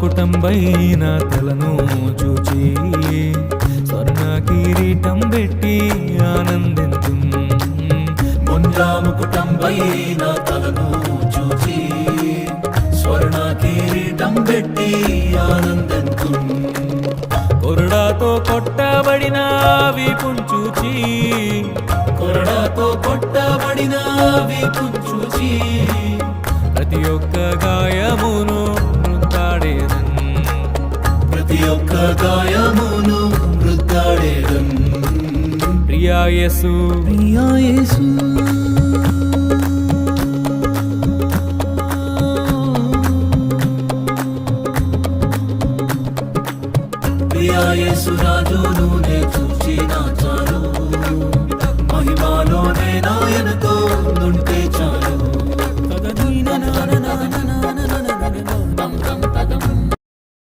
ముకుటంబైన తలను చూచి స్వర్ణ కిరీటం పెట్టి ఆనందింతు ముకుటంబైన తలను చూచి స్వర్ణ కిరీటం పెట్టి ఆనందింతు కొరడాతో కొట్టబడిన వీపును చూచి కొరడాతో కొట్టబడిన వీపును చూచి ప్రతి ఒక్క గాయమును మృతాడేదన్ ప్రతి ఒక్క గాయమును మృతాడేదన్ ప్రియా యేసు ప్రియా యేసు ప్రియా యేసు రాజును నే చూచిన చాలు మహిమాలోనే నాయనతో